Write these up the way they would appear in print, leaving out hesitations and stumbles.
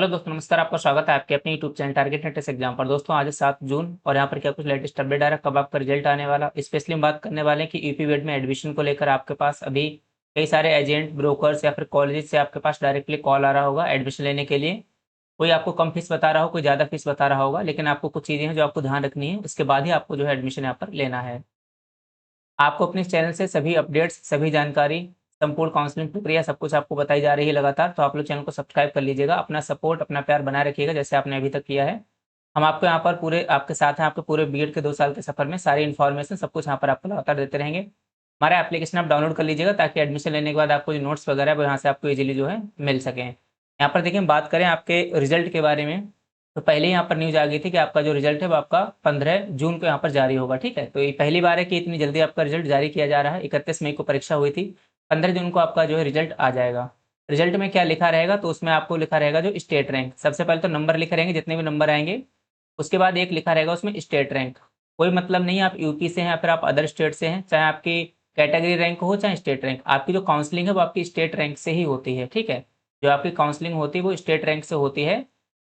Hello दोस्तों, नमस्कार। आपका स्वागत है आपके अपने YouTube channel target net exam पर। दोस्तों आज है 7 जून और यहाँ पर क्या कुछ लेटेस्ट अपडेट आ रहा है, कब आपका रिजल्ट आने वाला। स्पेशली हम बात करने वाले हैं कि यूपी वेट में एडमिशन को लेकर आपके पास अभी कई सारे एजेंट, ब्रोकर्स या फिर कॉलेज से आपके पास डायरेक्टली कॉल आ रहा होगा एडमिशन लेने के लिए। कोई आपको कम फीस बता रहा हो, कोई ज़्यादा फीस बता रहा होगा, लेकिन आपको कुछ चीज़ें हैं जो आपको ध्यान रखनी है, उसके बाद ही आपको जो है एडमिशन यहाँ पर लेना है। आपको अपने चैनल से सभी अपडेट्स, सभी जानकारी, संपूर्ण काउंसलिंग प्रक्रिया सब कुछ आपको बताई जा रही है लगातार। तो आप लोग चैनल को सब्सक्राइब कर लीजिएगा, अपना सपोर्ट, अपना प्यार बनाए रखिएगा जैसे आपने अभी तक किया है। हम आपको यहाँ पर पूरे आपके साथ हैं, आपके पूरे बीएड के 2 साल के सफर में सारी इन्फॉर्मेशन सब कुछ यहाँ पर आपको लगातार देते रहेंगे। हमारा एप्लीकेशन आप डाउनलोड कर लीजिएगा ताकि एडमिशन लेने के बाद आपको जो नोट्स वगैरह है वो यहाँ से आपको इजीली जो है मिल सकें। यहाँ पर देखिए, हम बात करें आपके रिजल्ट के बारे में, तो पहले ही यहाँ पर न्यूज़ आ गई थी कि आपका जो रिजल्ट है वो आपका 15 जून को यहाँ पर जारी होगा। ठीक है, तो ये पहली बार है कि इतनी जल्दी आपका रिजल्ट जारी किया जा रहा है। 31 मई को परीक्षा हुई थी, 15 जून को आपका जो है रिजल्ट आ जाएगा। रिजल्ट में क्या लिखा रहेगा, तो उसमें आपको लिखा रहेगा जो स्टेट रैंक। सबसे पहले तो नंबर लिखे रहेंगे, जितने भी नंबर आएंगे, उसके बाद एक लिखा रहेगा उसमें स्टेट रैंक। कोई मतलब नहीं आप यूपी से हैं या फिर आप अदर स्टेट से हैं, चाहे आपकी कैटेगरी रैंक हो चाहे स्टेट रैंक, आपकी जो काउंसलिंग है वो आपकी स्टेट रैंक से ही होती है। ठीक है, जो आपकी काउंसलिंग होती है वो स्टेट रैंक से होती है।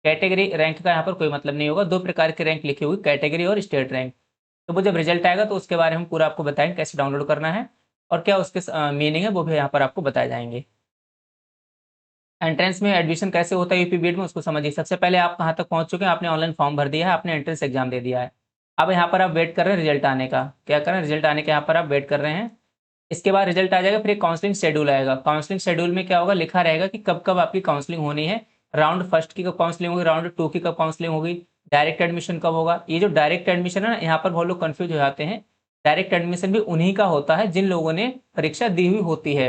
कैटेगरी रैंक का यहाँ पर कोई मतलब नहीं होगा। 2 प्रकार के रैंक लिखी हुई, कैटेगरी और स्टेट रैंक। तो वो जब रिजल्ट आएगा तो उसके बारे में पूरा आपको बताएंगे, कैसे डाउनलोड करना है और क्या उसके मीनिंग है वो भी यहाँ पर आपको बताए जाएंगे। एंट्रेंस में एडमिशन कैसे होता है यूपी बीएड में, उसको समझिए। सबसे पहले आप कहाँ तक पहुँच चुके हैं, आपने ऑनलाइन फॉर्म भर दिया है, आपने एंट्रेंस एग्जाम दे दिया है। अब यहाँ पर आप वेट कर रहे हैं रिजल्ट आने का। क्या कर रहे हैं, रिजल्ट आने के यहाँ पर आप वेट कर रहे हैं। इसके बाद रिजल्ट आ जाएगा, फिर एक काउंसलिंग शेड्यूल आएगा। काउंसलिंग शेड्यूल में क्या होगा, लिखा रहेगा कि कब कब आपकी काउंसलिंग होनी है। राउंड फर्स्ट की कब काउंसलिंग होगी, राउंड 2 की कब काउंसलिंग होगी, डायरेक्ट एडमिशन कब होगा। ये जो डायरेक्ट एडमिशन है ना, यहाँ पर बहुत लोग कंफ्यूज हो जाते हैं। डायरेक्ट एडमिशन भी उन्हीं का होता है जिन लोगों ने परीक्षा दी हुई होती है,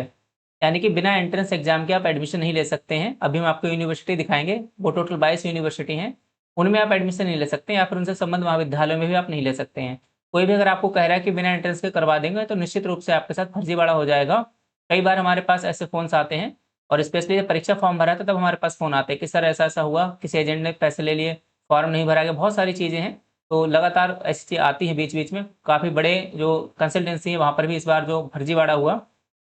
यानी कि बिना एंट्रेंस एग्जाम के आप एडमिशन नहीं ले सकते हैं। अभी हम आपको यूनिवर्सिटी दिखाएंगे, वो टोटल 22 यूनिवर्सिटी हैं, उनमें आप एडमिशन नहीं ले सकते, या फिर उनसे संबंध महाविद्यालयों में भी आप नहीं ले सकते हैं। कोई भी अगर आपको कह रहा है कि बिना एंट्रेंस के करवा देंगे, तो निश्चित रूप से आपके साथ फर्जीवाड़ा हो जाएगा। कई बार हमारे पास ऐसे फोन्स आते हैं, और स्पेशली जब परीक्षा फॉर्म भरा था तब हमारे पास फोन आते हैं कि सर ऐसा ऐसा हुआ, किसी एजेंट ने पैसे ले लिए, फॉर्म नहीं भरा गया, बहुत सारी चीज़ें हैं। तो लगातार ऐसी चीज़ आती है बीच बीच में। काफ़ी बड़े जो कंसल्टेंसी है वहाँ पर भी इस बार जो फर्जीवाड़ा हुआ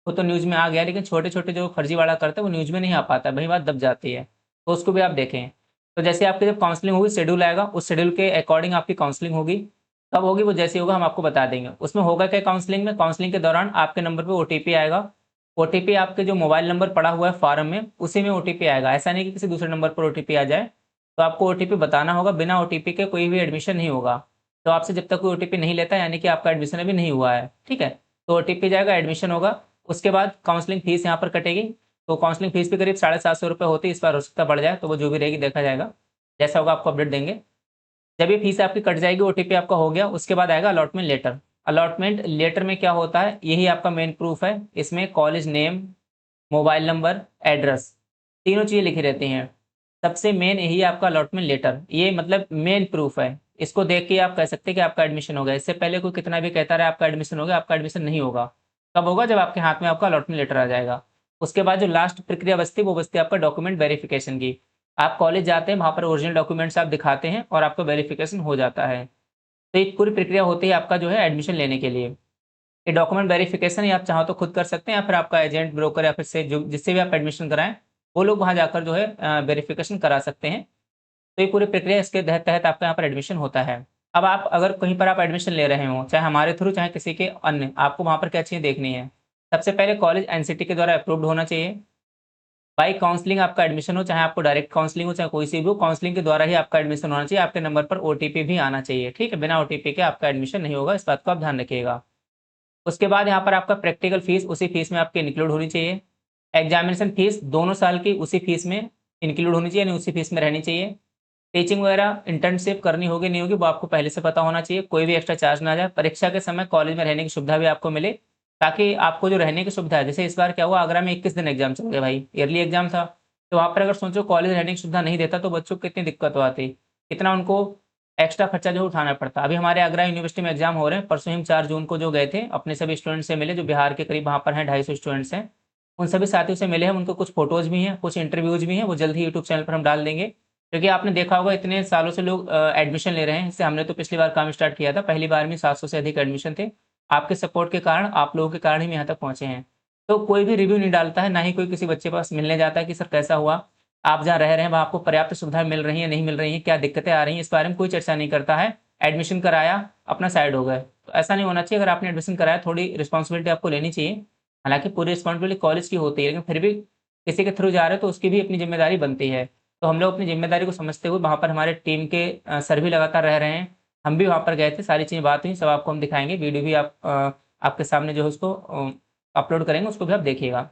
वो तो न्यूज़ में आ गया, लेकिन छोटे छोटे जो फर्जीवाड़ा करते हैं वो न्यूज़ में नहीं आ पाता, वही बात दब जाती है। तो उसको भी आप देखें। तो जैसे आपकी जब काउंसलिंग होगी, शेड्यूल आएगा, उस शेड्यूल के अकॉर्डिंग आपकी काउंसलिंग होगी। कब होगी वो जैसे होगा हम आपको बता देंगे। उसमें होगा क्या, काउंसलिंग में, काउंसलिंग के दौरान आपके नंबर पे ओटीपी आएगा। ओटीपी आपके जो मोबाइल नंबर पड़ा हुआ है फॉर्म में, उसी में ओटीपी आएगा। ऐसा नहीं कि किसी दूसरे नंबर पर ओटीपी आ जाए, तो आपको ओटीपी बताना होगा। बिना ओटीपी के कोई भी एडमिशन नहीं होगा। तो आपसे जब तक कोई ओटीपी नहीं लेता, यानी कि आपका एडमिशन अभी नहीं हुआ है। ठीक है, तो ओटीपी जाएगा, एडमिशन होगा। उसके बाद काउंसलिंग फीस यहाँ पर कटेगी। तो काउंसलिंग फीस भी करीब 750 होती है, इस बार हो सकता बढ़ जाए, तो वो जो भी रहेगी देखा जाएगा, जैसा होगा आपको अपडेट देंगे। जब ये फीस आपकी कट जाएगी, ओटीपी आपका हो गया, उसके बाद आएगा अलॉटमेंट लेटर। अलॉटमेंट लेटर में क्या होता है, यही आपका मेन प्रूफ है। इसमें college name, mobile number, address, तीनों चीज़ें लिखी रहती हैं। सबसे मेन यही आपका अलॉटमेंट लेटर, ये मतलब मेन प्रूफ है। इसको देख के आप कह सकते हैं कि आपका एडमिशन हो गया। इससे पहले कोई कितना भी कहता रहे आपका एडमिशन हो गया, आपका एडमिशन नहीं होगा। कब होगा, जब आपके हाथ में आपका अलॉटमेंट लेटर आ जाएगा। उसके बाद जो लास्ट प्रक्रिया बचती है वो बचती है आपका डॉक्यूमेंट वेरिफिकेशन की। आप कॉलेज जाते हैं, वहाँ पर ओरिजिनल डॉक्यूमेंट्स आप दिखाते हैं और आपका वेरिफिकेशन हो जाता है। तो एक पूरी प्रक्रिया होती है आपका जो है एडमिशन लेने के लिए। ये डॉक्यूमेंट वेरिफिकेशन ही आप चाहो तो खुद कर सकते हैं, या फिर आपका एजेंट, ब्रोकर, या फिर से जो जिससे भी आप एडमिशन कराएं, वो लोग वहाँ जाकर जो है वेरिफिकेशन करा सकते हैं। तो ये पूरी प्रक्रिया इसके तहत तहत आपका यहाँ पर एडमिशन होता है। अब आप अगर कहीं पर आप एडमिशन ले रहे हो, चाहे हमारे थ्रू चाहे किसी के अन्य, आपको वहाँ पर क्या चीज़ देखनी है। सबसे पहले कॉलेज एनसीटी के द्वारा अप्रूव्ड होना चाहिए। बाई काउंसलिंग आपका एडमिशन हो, चाहे आपको डायरेक्ट काउंसलिंग हो, चाहे कोई सी भी हो, काउंसलिंग के द्वारा ही आपका एडमिशन होना चाहिए। आपके नंबर पर ओटीपी भी आना चाहिए। ठीक है, बिना ओटीपी के आपका एडमिशन नहीं होगा, इस बात को आप ध्यान रखिएगा। उसके बाद यहाँ पर आपका प्रैक्टिकल फीस उसी फीस में आपकी इंक्लूड होनी चाहिए। एग्जामिनेशन फीस दोनों साल की उसी फीस में इंक्लूड होनी चाहिए, यानी उसी फीस में रहनी चाहिए। टीचिंग वगैरह इंटर्नशिप करनी होगी नहीं होगी वो आपको पहले से पता होना चाहिए, कोई भी एक्स्ट्रा चार्ज ना आ जाए। परीक्षा के समय कॉलेज में रहने की सुविधा भी आपको मिले, ताकि आपको जो रहने की सुविधा है, जैसे इस बार क्या हुआ, आगरा में 21 दिन एग्जाम चल गए भाई, ईयरली एग्जाम था। तो वहाँ पर अगर सोचो कॉलेज रहने की सुविधा नहीं देता तो बच्चों को कितनी दिक्कत आती, कितना उनको एक्स्ट्रा खर्चा जो उठाना पड़ता। अभी हमारे आगरा यूनिवर्सिटी में एग्जाम हो रहे हैं, परसों हम 4 जून को जो गए थे, अपने सभी स्टूडेंट से मिले जो बिहार के करीब वहाँ पर हैं, 250 स्टूडेंट्स हैं। उन सभी साथियों से मिले हैं, उनको कुछ फोटोज भी हैं, कुछ इंटरव्यूज भी हैं, वो जल्द ही यूट्यूब चैनल पर हम डाल देंगे। क्योंकि आपने देखा होगा इतने सालों से लोग एडमिशन ले रहे हैं। इससे हमने तो पिछली बार काम स्टार्ट किया था, पहली बार में 700 से अधिक एडमिशन थे। आपके सपोर्ट के कारण, आप लोगों के कारण ही हम यहाँ तक पहुँचे हैं। तो कोई भी रिव्यू नहीं डालता है, ना ही कोई किसी बच्चे पास मिलने जाता है कि सर कैसा हुआ। आप जहाँ रह रहे हैं वहाँ आपको पर्याप्त सुविधाएं मिल रही हैं, नहीं मिल रही हैं, क्या दिक्कतें आ रही हैं, इस बारे में कोई चर्चा नहीं करता है। एडमिशन कराया, अपना साइड हो गए, तो ऐसा नहीं होना चाहिए। अगर आपने एडमिशन कराया, थोड़ी रिस्पॉन्सिबिलिटी आपको लेनी चाहिए। हालांकि पूरी रिस्पॉन्सिबिलिटी कॉलेज की होती है, लेकिन फिर भी किसी के थ्रू जा रहे हो तो उसकी भी अपनी जिम्मेदारी बनती है। तो हम लोग अपनी जिम्मेदारी को समझते हुए वहाँ पर हमारे टीम के सर भी लगातार रह रहे हैं, हम भी वहाँ पर गए थे, सारी चीज़ें बात हुई, सब आपको हम दिखाएंगे। वीडियो भी आपके सामने जो है उसको अपलोड करेंगे, उसको भी आप देखिएगा।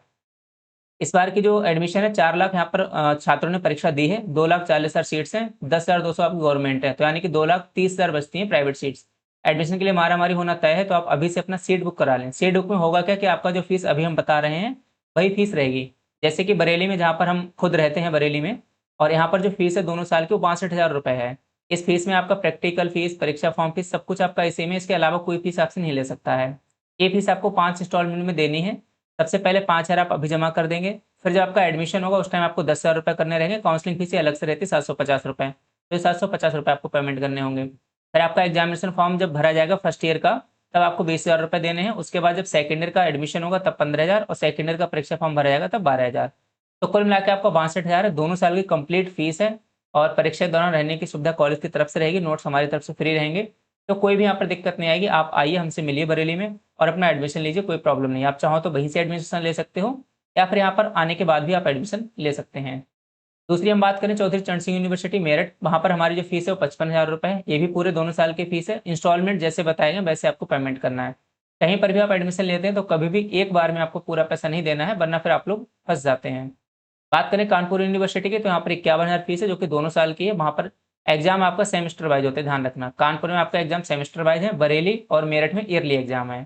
इस बार की जो एडमिशन है 4 लाख यहाँ पर छात्रों ने परीक्षा दी है। 2,40,000 सीट्स हैं, 10,200 आपकी गवर्नमेंट है, तो यानी कि 2,30,000 बचती हैं प्राइवेट सीट्स। एडमिशन के लिए मारामारी होना तय है, तो आप अभी से अपना सीट बुक करा लें। सीट बुक में होगा क्या कि आपका जो फीस अभी हम बता रहे हैं वही फीस रहेगी। जैसे कि बरेली में, जहाँ पर हम खुद रहते हैं बरेली में, और यहाँ पर जो फीस है दोनों साल की, वो 62,000 रुपये है। इस फीस में आपका प्रैक्टिकल फीस, परीक्षा फॉर्म फीस, सब कुछ आपका इसी में, इसके अलावा कोई फीस आपसे नहीं ले सकता है। ये फीस आपको 5 इंस्टॉलमेंट में देनी है। सबसे पहले 5,000 आप अभी जमा कर देंगे, फिर जब आपका एडमिशन होगा उस टाइम आपको 10,000 रुपये करने रहेंगे। काउंसलिंग फीस अलग से रहती है 750 रुपये, तो 750 रुपये आपको पेमेंट करने होंगे। फिर आपका एग्जामिनेशन फॉर्म जब भरा जाएगा फर्स्ट ईयर का, तब आपको 20,000 रुपये देने हैं। उसके बाद जब सेकेंड ईयर का एडमिशन होगा तब 15,000, और सेकेंड ईयर का परीक्षा फॉर्म भरा जाएगा तब 12,000। तो कुल मिला के आपका 62,000 है, दोनों साल की कंप्लीट फीस है। और परीक्षा के दौरान रहने की सुविधा कॉलेज की तरफ से रहेगी, नोट्स हमारी तरफ से फ्री रहेंगे। तो कोई भी यहाँ पर दिक्कत नहीं आएगी। आप आइए, हमसे मिलिए बरेली में और अपना एडमिशन लीजिए, कोई प्रॉब्लम नहीं। आप चाहो तो वहीं से एडमिशन ले सकते हो, या फिर यहाँ पर आने के बाद भी आप एडमिशन ले सकते हैं। दूसरी हम बात करें चौधरी चरण सिंह यूनिवर्सिटी मेरठ, वहाँ पर हमारी जो फीस है वो 55,000 रुपये है। ये भी पूरे दोनों साल की फीस है। इंस्टॉलमेंट जैसे बताएंगे वैसे आपको पेमेंट करना है। कहीं पर भी आप एडमिशन लेते हैं तो कभी भी एक बार में आपको पूरा पैसा नहीं देना है, वरना फिर आप लोग फंस जाते हैं। बात करें कानपुर यूनिवर्सिटी की, तो यहाँ पर 51,000 फीस है, जो कि दोनों साल की है। वहाँ पर एग्जाम आपका सेमेस्टर वाइज होते हैं, ध्यान रखना। कानपुर में आपका एग्जाम सेमेस्टर वाइज है, बरेली और मेरठ में ईयरली एग्जाम है।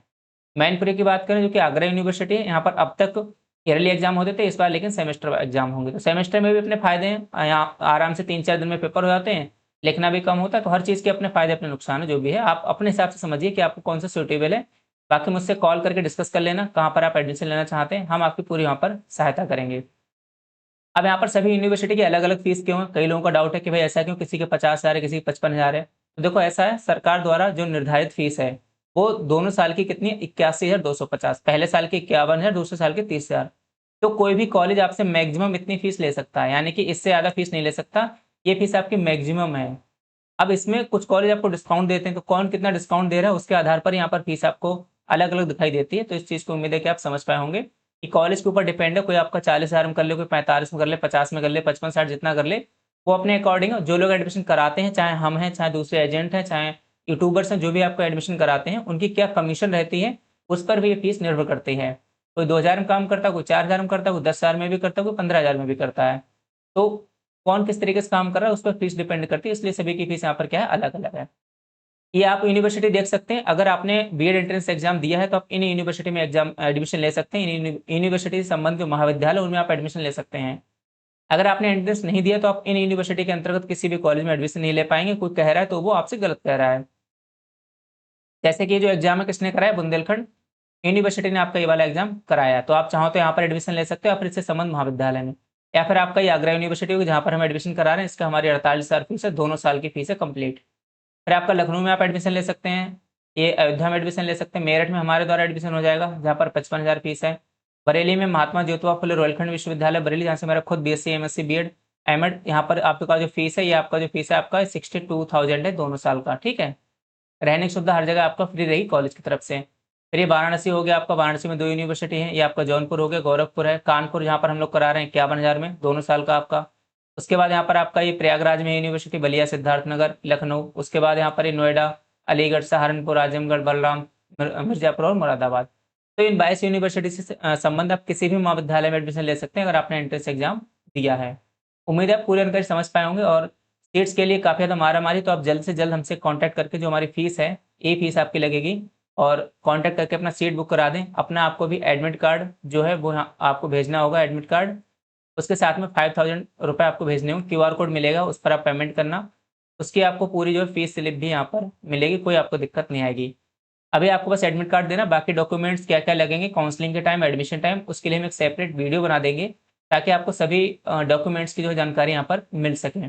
मैनपुरी की बात करें, जो कि आगरा यूनिवर्सिटी है, यहाँ पर अब तक ईयरली एग्जाम होते थे, इस बार लेकिन सेमेस्टर एग्जाम होंगे। तो सेमेस्टर में भी अपने फायदे हैं, यहाँ आराम से 3-4 दिन में पेपर हो जाते हैं, लिखना भी कम होता है। तो हर चीज़ के अपने फायदे अपने नुकसान है, जो भी है आप अपने हिसाब से समझिए कि आपको कौन सा सूटेबल है। बाकी मुझसे कॉल करके डिस्कस कर लेना कहाँ पर आप एडमिशन लेना चाहते हैं, हम आपकी पूरी यहाँ पर सहायता करेंगे। अब यहाँ पर सभी यूनिवर्सिटी की अलग अलग फीस क्यों है? कई लोगों का डाउट है कि भाई ऐसा क्यों, किसी के 50,000 है, किसी के 55,000 है। तो देखो ऐसा है, सरकार द्वारा जो निर्धारित फीस है वो दोनों साल की कितनी है? 81,250। पहले साल की 51,000, दूसरे साल के 30,000। तो कोई भी कॉलेज आपसे मैक्सिमम इतनी फीस ले सकता है, यानी कि इससे ज़्यादा फीस नहीं ले सकता। ये फीस आपकी मैक्सिमम है। अब इसमें कुछ कॉलेज आपको डिस्काउंट देते हैं, तो कौन कितना डिस्काउंट दे रहा है उसके आधार पर यहाँ पर फीस आपको अलग अलग दिखाई देती है। तो इस चीज़ को उम्मीद है कि आप समझ पाए होंगे कि कॉलेज के ऊपर डिपेंड है। कोई आपका 40,000 में कर ले, कोई 45 में कर ले, 50 में कर ले, 55-60 जितना कर ले, वो अपने अकॉर्डिंग। जो लोग एडमिशन कराते हैं, चाहे हम हैं, चाहे दूसरे एजेंट हैं, चाहे यूट्यूबर्स हैं, जो भी आपको एडमिशन कराते हैं, उनकी क्या कमीशन रहती है उस पर भी ये फीस निर्भर करती है। कोई 2,000 में काम करता है, कोई 4,000 में करता है, कोई 10,000 में भी करता है, कोई 15,000 में भी करता है। तो कौन किस तरीके से काम कर रहा है उस पर फीस डिपेंड करती है, इसलिए सभी की फीस यहाँ पर क्या है, अलग अलग है। ये आप यूनिवर्सिटी देख सकते हैं। अगर आपने बीएड एंट्रेंस एग्जाम दिया है तो आप इन यूनिवर्सिटी में एग्जाम एडमिशन ले सकते हैं। इन यूनिवर्सिटी से संबंधित जो महाविद्यालय उनमें आप एडमिशन ले सकते हैं। अगर आपने एंट्रेंस नहीं दिया तो आप इन यूनिवर्सिटी के अंतर्गत किसी भी कॉलेज में एडमिशन नहीं ले पाएंगे। कोई कह रहा है तो वो आपसे गलत कह रहा है। जैसे कि जो एग्जाम है किसने कराया, बुंदेलखंड यूनिवर्सिटी ने आपका ये वाला एग्जाम कराया। तो आप चाहो तो यहाँ पर एडमिशन ले सकते हो, या फिर इससे संबंध महाविद्यालय में, या फिर आपका ये आगरा यूनिवर्सिटी होगी जहाँ पर हम एडमिशन करा रहे हैं। इसका हमारी 48,000 फीस है, दोनों साल की फीस है कंप्लीट। फिर आपका लखनऊ में आप एडमिशन ले सकते हैं, ये अयोध्या में एडमिशन ले सकते हैं, मेरठ में हमारे द्वारा एडमिशन हो जाएगा जहाँ पर 55,000 फीस है। बरेली में महात्मा ज्योतिबा फुले रोहिलखंड विश्वविद्यालय बरेली, जहाँ से मेरा खुद BSc MSc BEd एमएड, यहाँ पर आपका जो फीस है, ये आपका जो फीस है आपका 62,000 है दोनों साल का, ठीक है। रहने की सुविधा हर जगह आपका फ्री रहेगी कॉलेज की तरफ से। फिर ये वाराणसी हो गया आपका, वाराणसी में 2 यूनिवर्सिटी है, ये आपका जौनपुर हो गया, गोरखपुर है, कानपुर जहाँ पर हम लोग करा रहे हैं 51,000 में दोनों साल का आपका। उसके बाद यहाँ पर आपका ये प्रयागराज में यूनिवर्सिटी, बलिया, सिद्धार्थनगर, लखनऊ। उसके बाद यहाँ पर ये नोएडा, अलीगढ़, सहारनपुर, आजमगढ़, बलराम, मिर्जापुर और मुरादाबाद। तो इन 22 यूनिवर्सिटी से संबंध आप किसी भी महाविद्यालय में एडमिशन ले सकते हैं अगर आपने एंट्रेंस एग्जाम दिया है। उम्मीद है आप पूरी जानकारी समझ पाए होंगे। और सीट्स के लिए काफ़ी ज़्यादा मारामारी, तो आप जल्द से जल्द हमसे कांटेक्ट करके, जो हमारी फ़ीस है, ये फीस आपकी लगेगी, और कांटेक्ट करके अपना सीट बुक करा दें। अपना आपको भी एडमिट कार्ड जो है वो आपको भेजना होगा, एडमिट कार्ड। उसके साथ में 5,000 रुपये आपको भेजने होंगे, QR कोड मिलेगा, उस पर आप पेमेंट करना। उसकी आपको पूरी जो है फीस स्लिप भी यहाँ पर मिलेगी, कोई आपको दिक्कत नहीं आएगी। अभी आपको बस एडमिट कार्ड देना, बाकी डॉक्यूमेंट्स क्या क्या लगेंगे काउंसलिंग के टाइम, एडमिशन टाइम, उसके लिए हम एक सेपरेट वीडियो बना देंगे, ताकि आपको सभी डॉक्यूमेंट्स की जो है जानकारी यहाँ पर मिल सके।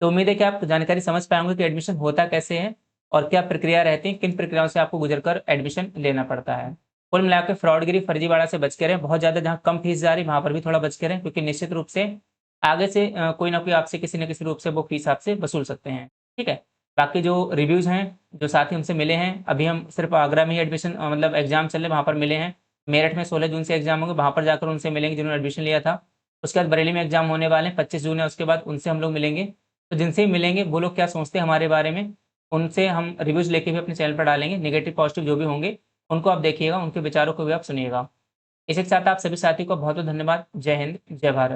तो उम्मीद है कि आप जानकारी समझ पाएंगे कि एडमिशन होता कैसे है और क्या प्रक्रिया रहती है, किन प्रक्रियाओं से आपको गुजर कर एडमिशन लेना पड़ता है। कुल मिलाकर फ्रॉडगिरी, फर्जीवाड़ा से बच के रहें। बहुत ज़्यादा जहाँ कम फीस जा रही वहाँ पर भी थोड़ा बच के रहें, क्योंकि निश्चित रूप से आगे से कोई ना कोई आपसे किसी न किसी रूप से वो फीस आपसे वसूल सकते हैं, ठीक है। बाकी जो रिव्यूज़ हैं, जो साथी हमसे मिले हैं, अभी हम सिर्फ आगरा में ही एडमिशन मतलब एग्ज़ाम चल रहे वहाँ पर मिले हैं। मेरठ में 16 जून से एग्ज़ाम होंगे, वहाँ पर जाकर उनसे मिलेंगे जिन्होंने एडमिशन लिया था। उसके बाद बरेली में एग्ज़ाम होने वाले हैं, 25 जून है, उसके बाद उनसे हम लोग मिलेंगे। तो जिनसे भी मिलेंगे वो लोग क्या सोचते हैं हमारे बारे में, उनसे हम रिव्यूज़ लेके भी अपने चैनल पर डालेंगे, नेगेटिव पॉजिटिव जो भी होंगे, उनको आप देखिएगा, उनके विचारों को भी आप सुनिएगा। इसी के साथ आप सभी साथी को बहुत-बहुत धन्यवाद। जय हिंद, जय भारत।